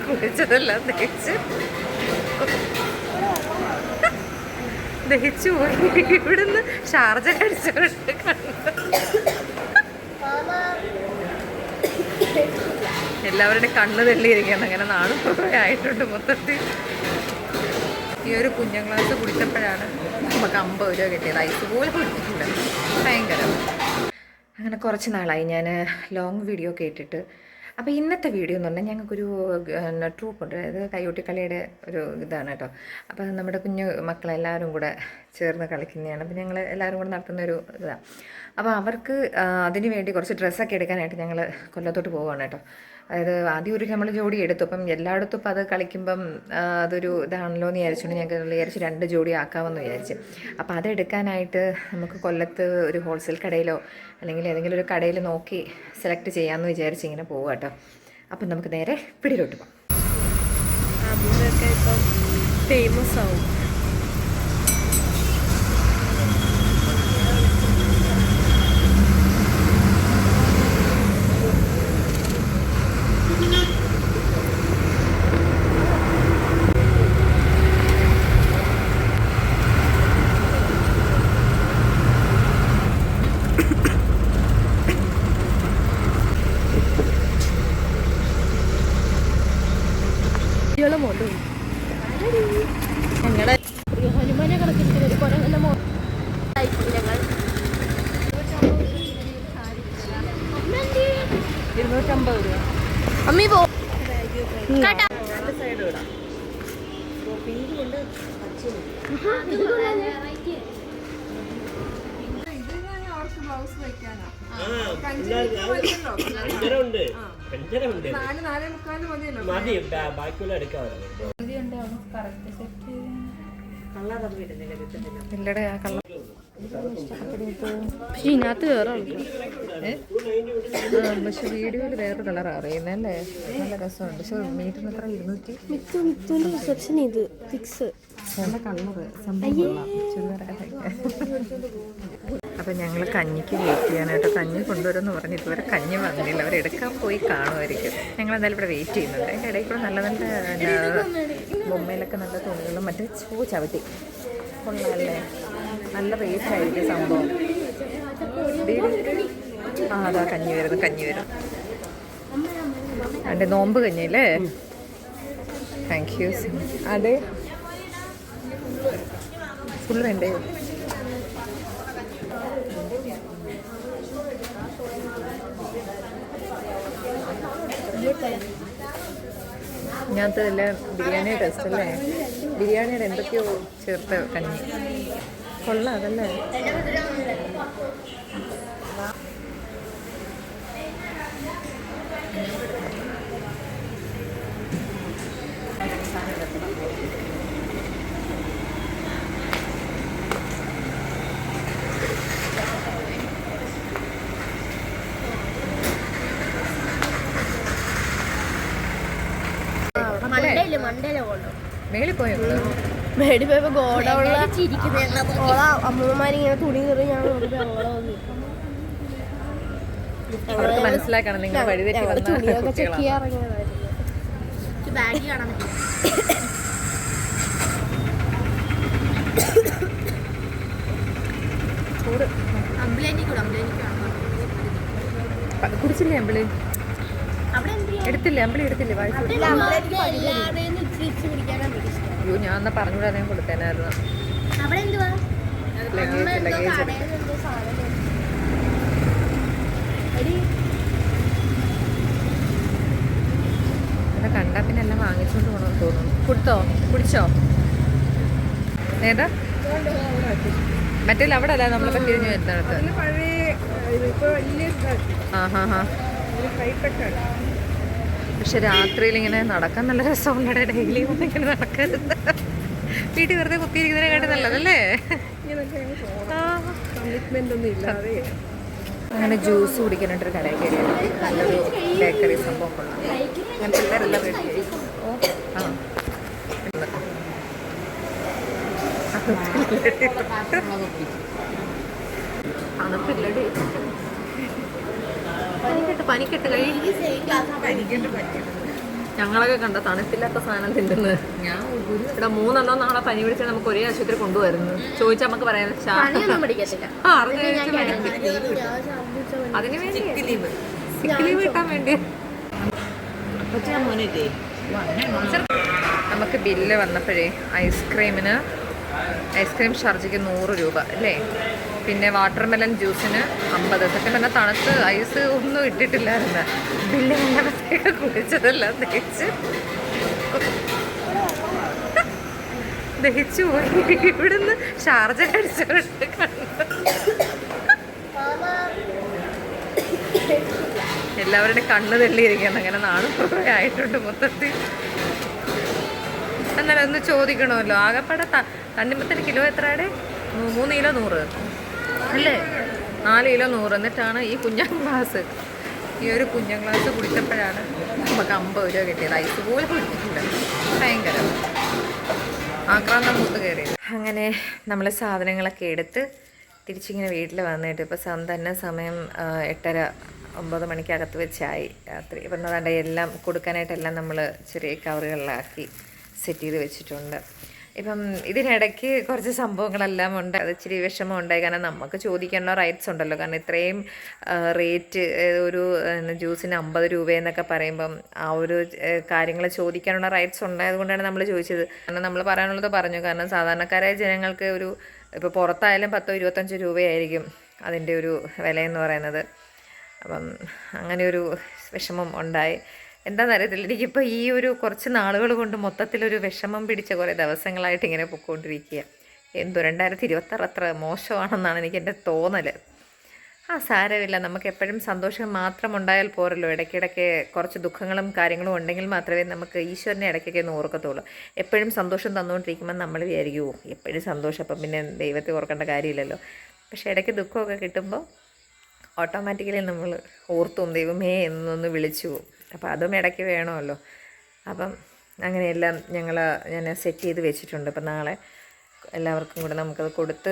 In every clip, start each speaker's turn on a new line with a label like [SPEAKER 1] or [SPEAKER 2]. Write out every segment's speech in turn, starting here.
[SPEAKER 1] കുടിച്ചതെല്ലാം ദഹിച്ചു പോയി. ഇവിടുന്ന് ഷാർജ കഴിച്ചവരുണ്ട് എല്ലാവരുടെ കണ്ണ് തള്ളിയിരിക്കണം. അങ്ങനെ നാളും ആയിട്ടുണ്ട് മൊത്തത്തിൽ. ഈ ഒരു കുഞ്ഞൻ ഗ്ലാസ് കുടിച്ചപ്പോഴാണ് നമുക്ക് 50 രൂപ കിട്ടിയത്. ഐസ് പോലും കുടിച്ചിട്ടില്ല, ഭയങ്കരം. അങ്ങനെ കുറച്ച് നാളായി ഞാൻ ലോങ് വീഡിയോ കേട്ടിട്ട്. അപ്പോൾ ഇന്നത്തെ വീഡിയോ എന്ന് പറഞ്ഞാൽ ഞങ്ങൾക്കൊരു ട്രൂപ്പുണ്ട്, അതായത് കയ്യോട്ടിക്കളിയുടെ ഒരു ഇതാണ് കേട്ടോ. അപ്പോൾ നമ്മുടെ കുഞ്ഞു മക്കളെല്ലാവരും കൂടെ ചേർന്ന് കളിക്കുന്നതാണ്. അപ്പോൾ ഞങ്ങൾ എല്ലാവരും കൂടെ നടത്തുന്നൊരു ഇതാണ്. അപ്പോൾ അവർക്ക് അതിന് വേണ്ടി കുറച്ച് ഡ്രസ്സൊക്കെ എടുക്കാനായിട്ട് ഞങ്ങൾ കൊല്ലത്തോട്ട് പോവുകയാണ് കേട്ടോ. അതായത് ആദ്യം ഒരു നമ്മൾ ജോഡി എടുത്തു. അപ്പം എല്ലായിടത്തും ഇപ്പം അത് കളിക്കുമ്പം അതൊരു ഇതാണല്ലോ എന്ന് വിചാരിച്ചുകൊണ്ട് ഞങ്ങൾക്ക് വിചാരിച്ച് 2 ജോഡി ആക്കാമെന്ന് വിചാരിച്ച്. അപ്പോൾ അതെടുക്കാനായിട്ട് നമുക്ക് കൊല്ലത്ത് ഒരു ഹോൾസെയിൽ കടയിലോ അല്ലെങ്കിൽ ഏതെങ്കിലും ഒരു കടയിൽ നോക്കി സെലക്ട് ചെയ്യാമെന്ന് വിചാരിച്ച് ഇങ്ങനെ പോവുക കേട്ടോ. അപ്പം നമുക്ക് നേരെ പിടിയിലോട്ട് പോകാം.
[SPEAKER 2] അതൊക്കെ ഇപ്പം ഫേമസ് ആവും. ഞങ്ങളുടെ ഹനുമാനെ കണക്കിരിക്കുന്ന ഒരു കുറെ നല്ല ഞങ്ങൾ 250 രൂപ. അമ്മി പോ ഇതിനകത്ത് വേറെ
[SPEAKER 1] പക്ഷെ വീഡിയോയിൽ വേറെ കളർ അറിയുന്നല്ലേ, നല്ല രസമുണ്ട്. പക്ഷെ മീറ്ററിന് എത്ര 200
[SPEAKER 2] റിസപ്ഷൻ ഇത് ഫിക്സ്
[SPEAKER 1] നല്ല കളറ് സംഭവം. അപ്പം ഞങ്ങൾ കഞ്ഞിക്ക് വെയിറ്റ് ചെയ്യാനായിട്ട് കഞ്ഞി കൊണ്ടുവരുമെന്ന് പറഞ്ഞ് ഇതുവരെ കഞ്ഞി വന്നില്ല. അവരെടുക്കാൻ പോയി കാണുമായിരിക്കും. ഞങ്ങൾ എന്തായാലും ഇവിടെ വെയിറ്റ് ചെയ്യുന്നുണ്ട്. അതിൻ്റെ ഇടയിൽ കൂടെ നല്ല നല്ല ബൊമ്മയിലൊക്കെ നല്ല തുണികളും മറ്റേ ചവിട്ടി കൊള്ളാമല്ലേ, നല്ല റേറ്റ് ആയിരിക്കും സംഭവം. അതാ കഞ്ഞി വരുന്നു. അതിൻ്റെ നോമ്പ് കഞ്ഞില്ലേ? Thank you. അതെ, ഫുൾ വേണ്ടേ? ഇതിനകത്ത് അല്ല ബിരിയാണി ടേസ്റ്റ് അല്ലേ? ബിരിയാണിയുടെ എന്തൊക്കെയോ ചേർത്ത് കഞ്ഞി കൊള്ളാം അതല്ലേ? മേളിൽ പോയോ?
[SPEAKER 2] മേടി പോയപ്പോ ഗോഡൗണിലെ അമ്മമാരിങ്ങനെ തുണി കയറി
[SPEAKER 1] അവർക്ക് മനസ്സിലാക്കണം നിങ്ങൾ വഴിതെറ്റി വന്ന
[SPEAKER 2] തുണിയൊക്കെ ചെക്ക് ചെയ്യാൻ ഇറങ്ങിയതായിരുന്നു.
[SPEAKER 1] കുടിച്ചില്ലേ അമ്പിളി? എടുത്തില്ലേ അമ്പിളി? എടുത്തില്ലേ? അയ്യോ, ഞാൻ എന്നാ പറഞ്ഞൂടെ, ഞാൻ കൊടുത്തേനായിരുന്നു. എന്നെ കണ്ടാ പിന്നെ എല്ലാം വാങ്ങിച്ചോണ്ട് പോകണമെന്ന് തോന്നുന്നു. കുടിച്ചോ? ഏതാ മറ്റേ? അവിടെ അല്ല നമ്മളിപ്പോ തിരിഞ്ഞു വരുന്നിടത്ത്. പക്ഷെ രാത്രിയിൽ ഇങ്ങനെ നടക്കാൻ നല്ല രസമുണ്ട്. ഡെയിലി ഒന്നും ഇങ്ങനെ നടക്കരുത്. വീട്ടിൽ വെറുതെ കുത്തിയിരിക്കുന്നതിനെക്കാട്ടി നല്ലതല്ലേ? അങ്ങനെ ജ്യൂസ് കുടിക്കാനായിട്ടൊരു കടയിൽ കയറിയാണ്. നല്ലൊരു ബേക്കറി സംഭവം കൊള്ളാം. ഞാൻ പിള്ളേരെല്ലാം വീട്ടിൽ തണുപ്പില്ലടി. പനിക്കെട്ട് ഞങ്ങളൊക്കെ കണ്ട തണുപ്പില്ലാത്ത സാധനം തിന്നുന്നത്.
[SPEAKER 2] ഞാൻ
[SPEAKER 1] ഇവിടെ 3 നാളെ പനി പിടിച്ചാൽ നമുക്ക് ഒരേ ആശുപത്രി കൊണ്ടുവരുന്നു. ചോദിച്ചാൽ നമുക്ക് പറയാം
[SPEAKER 2] പണിയൊന്നും പിടിക്കത്തില്ല.
[SPEAKER 1] അതിന് വേണ്ടി സിക്ക് ലീവ് കിട്ടാൻ വേണ്ടി. നമുക്ക് ബില്ല് വന്നപ്പോഴേ ഐസ്ക്രീം ഷർജിക്ക് 100 രൂപ അല്ലേ, പിന്നെ വാട്ടർമെലൺ ജ്യൂസിന് 50. സത്യം പറഞ്ഞാൽ തണുത്ത് ഐസ് ഒന്നും ഇട്ടിട്ടില്ലായിരുന്നു. ബില്ല് വന്നപ്പോഴത്തേക്ക് കുടിച്ചതെല്ലാം ദഹിച്ചു പോയി. ഇവിടുന്ന് ഷാർജ അടിച്ചോട്ട് കണ്ടു. എല്ലാവരുടെ കണ്ണ് തെള്ളിയിരിക്കുകയാണ്. അങ്ങനെ നാളും കുറേ ആയിട്ടുണ്ട് മൊത്തത്തിൽ. എന്നാലും ഒന്ന് ചോദിക്കണമല്ലോ. ആകെപ്പാടെ തണ്ണിമത്തന് കിലോ എത്രയുടെ? 3 കിലോ 100 അല്ലേ? 4 കിലോ 100. എന്നിട്ടാണ് ഈ കുഞ്ഞൻ ഗ്ലാസ് കുടിച്ചപ്പോഴാണ് നമുക്ക് 50 രൂപ കിട്ടിയത്. ഐസ് പോലും കുടിച്ചിട്ടില്ല. ഭയങ്കര ആക്രാന്തം മൂത്ത് കയറി. അങ്ങനെ നമ്മൾ സാധനങ്ങളൊക്കെ എടുത്ത് തിരിച്ചിങ്ങനെ വീട്ടിൽ വന്നിട്ട് ഇപ്പോൾ തന്നെ സമയം 8:30-9 മണിക്കകത്ത് വെച്ചായി രാത്രി. ഇപ്പം അതാണ്ട് എല്ലാം കൊടുക്കാനായിട്ടെല്ലാം നമ്മൾ ചെറിയ കവറുകളിലാക്കി സെറ്റ് ചെയ്ത് വെച്ചിട്ടുണ്ട്. ഇപ്പം ഇതിനിടയ്ക്ക് കുറച്ച് സംഭവങ്ങളെല്ലാം ഉണ്ട്. അത് ഇച്ചിരി വിഷമം ഉണ്ടായി. കാരണം നമുക്ക് ചോദിക്കേണ്ട റൈറ്റ്സ് ഉണ്ടല്ലോ. കാരണം ഇത്രയും റേറ്റ്, ഒരു ജ്യൂസിന് 50 രൂപയെന്നൊക്കെ പറയുമ്പം ആ ഒരു കാര്യങ്ങൾ ചോദിക്കാനുള്ള റൈറ്റ്സ് ഉണ്ടായതുകൊണ്ടാണ് നമ്മൾ ചോദിച്ചത്. കാരണം നമ്മൾ പറയാനുള്ളത് പറഞ്ഞു. കാരണം സാധാരണക്കാരായ ജനങ്ങൾക്ക് ഇപ്പോൾ പുറത്തായാലും 10-25 രൂപയായിരിക്കും അതിൻ്റെ ഒരു വിലയെന്ന് പറയുന്നത്. അപ്പം അങ്ങനെ ഒരു വിഷമം ഉണ്ടായി. എന്താണെന്നറിയത്തില്ല, എനിക്കിപ്പോൾ ഈ കുറച്ച് നാളുകൾ കൊണ്ട് മൊത്തത്തിലൊരു വിഷമം പിടിച്ച കുറേ ദിവസങ്ങളായിട്ട് ഇങ്ങനെ പൊയ്ക്കൊണ്ടിരിക്കുക. 2026 അത്ര മോശമാണെന്നാണ് എനിക്ക് എൻ്റെ തോന്നൽ. സാരമില്ല, നമുക്ക് എപ്പോഴും സന്തോഷം മാത്രം ഉണ്ടായാൽ പോരല്ലോ. ഇടയ്ക്കിടയ്ക്ക് കുറച്ച് ദുഃഖങ്ങളും കാര്യങ്ങളും ഉണ്ടെങ്കിൽ മാത്രമേ നമുക്ക് ഈശ്വരനെ ഇടയ്ക്കൊക്കെ ഒന്ന് ഓർക്കത്തുള്ളൂ. എപ്പോഴും സന്തോഷം തന്നുകൊണ്ടിരിക്കുമ്പോൾ നമ്മൾ വിചാരിക്കുമോ എപ്പോഴും സന്തോഷം, അപ്പം പിന്നെ ദൈവത്തെ ഓർക്കേണ്ട കാര്യമില്ലല്ലോ. പക്ഷേ ഇടയ്ക്ക് ദുഃഖമൊക്കെ കിട്ടുമ്പോൾ ഓട്ടോമാറ്റിക്കലി നമ്മൾ ഓർത്തും ദൈവമേ എന്നൊന്ന് വിളിച്ചു പോകും. അപ്പോൾ അതും ഇടയ്ക്ക് വേണമല്ലോ. അപ്പം അങ്ങനെയെല്ലാം ഞാൻ സെറ്റ് ചെയ്ത് വെച്ചിട്ടുണ്ട്. അപ്പം നാളെ എല്ലാവർക്കും കൂടെ നമുക്കത് കൊടുത്ത്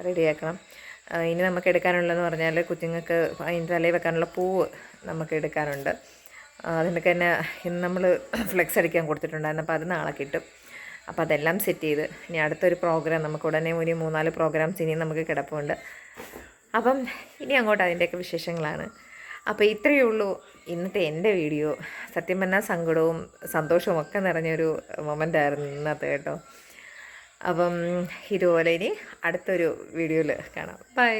[SPEAKER 1] റെഡിയാക്കണം. ഇനി നമുക്ക് എടുക്കാനുള്ളതെന്ന് പറഞ്ഞാൽ കുഞ്ഞുങ്ങൾക്ക് അതിൻ്റെ തലയിൽ വെക്കാനുള്ള പൂവ് നമുക്ക് എടുക്കാനുണ്ട്. അതിനൊക്കെ തന്നെ ഇന്ന് നമ്മൾ ഫ്ലെക്സ് അടിക്കാൻ കൊടുത്തിട്ടുണ്ടായിരുന്നു. അപ്പോൾ അത് നാളെ കിട്ടും. അപ്പോൾ അതെല്ലാം സെറ്റ് ചെയ്ത് ഇനി അടുത്തൊരു പ്രോഗ്രാം നമുക്ക് ഉടനെ 3-4 പ്രോഗ്രാംസ് ഇനിയും നമുക്ക് കിടപ്പുണ്ട്. അപ്പം ഇനി അങ്ങോട്ട് അതിൻ്റെയൊക്കെ വിശേഷങ്ങളാണ്. അപ്പോൾ ഇത്രയേ ഉള്ളൂ ഇന്നത്തെ എൻ്റെ വീഡിയോ. സത്യം പറഞ്ഞാൽ സങ്കടവും സന്തോഷവും ഒക്കെ നിറഞ്ഞൊരു മൊമെൻ്റായിരുന്നു ഇന്നത്തെ കേട്ടോ. അപ്പം ഇതുപോലെ ഇനി അടുത്തൊരു വീഡിയോയിൽ കാണാം. ബൈ.